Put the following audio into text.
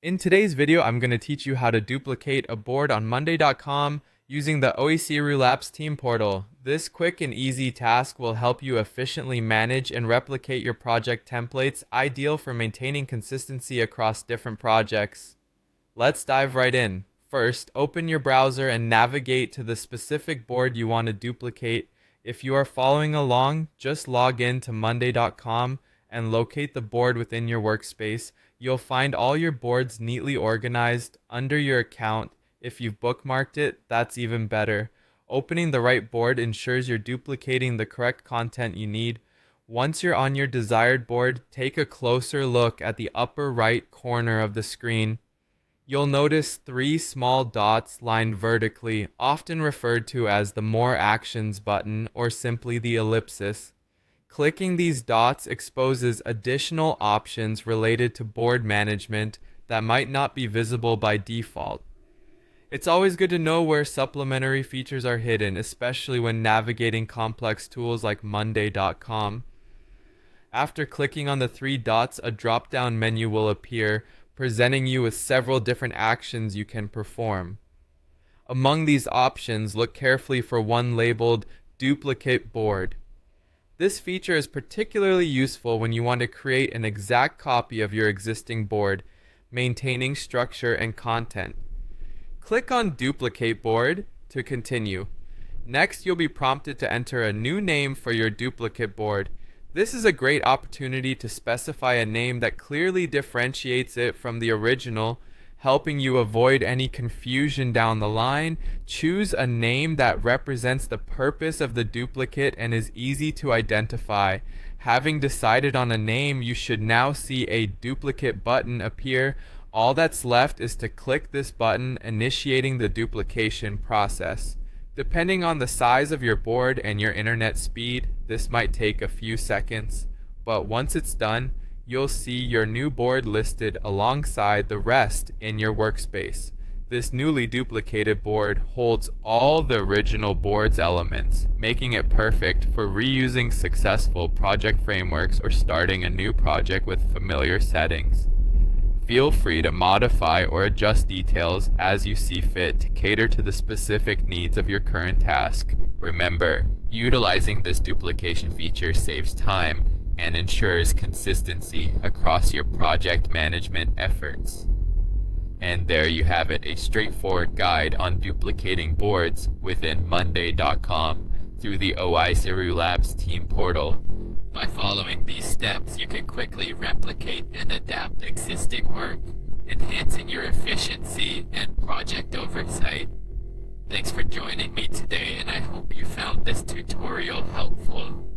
In today's video, I'm going to teach you how to duplicate a board on Monday.com using the OECRU Labs team portal. This quick and easy task will help you efficiently manage and replicate your project templates, ideal for maintaining consistency across different projects. Let's dive right in. First, open your browser and navigate to the specific board you want to duplicate. If you are following along, just log in to Monday.com and locate the board within your workspace. You'll find all your boards neatly organized under your account. If you've bookmarked it, that's even better. Opening the right board ensures you're duplicating the correct content you need. Once you're on your desired board, take a closer look at the upper right corner of the screen. You'll notice 3 small dots lined vertically, often referred to as the More Actions button or simply the ellipsis. Clicking these dots exposes additional options related to board management that might not be visible by default. It's always good to know where supplementary features are hidden, especially when navigating complex tools like Monday.com. After clicking on the 3 dots, a drop-down menu will appear, presenting you with several different actions you can perform. Among these options, look carefully for one labeled Duplicate Board. This feature is particularly useful when you want to create an exact copy of your existing board, maintaining structure and content. Click on Duplicate Board to continue. Next, you'll be prompted to enter a new name for your duplicate board. This is a great opportunity to specify a name that clearly differentiates it from the original, helping you avoid any confusion down the line. Choose a name that represents the purpose of the duplicate and is easy to identify. Having decided on a name, you should now see a duplicate button appear. All that's left is to click this button, initiating the duplication process. Depending on the size of your board and your internet speed, this might take a few seconds, but once it's done, you'll see your new board listed alongside the rest in your workspace. This newly duplicated board holds all the original board's elements, making it perfect for reusing successful project frameworks or starting a new project with familiar settings. Feel free to modify or adjust details as you see fit to cater to the specific needs of your current task. Remember, utilizing this duplication feature saves time and ensures consistency across your project management efforts. And there you have it, a straightforward guide on duplicating boards within Monday.com through the OECRU Labs team portal. By following these steps, you can quickly replicate and adapt existing work, enhancing your efficiency and project oversight. Thanks for joining me today, and I hope you found this tutorial helpful.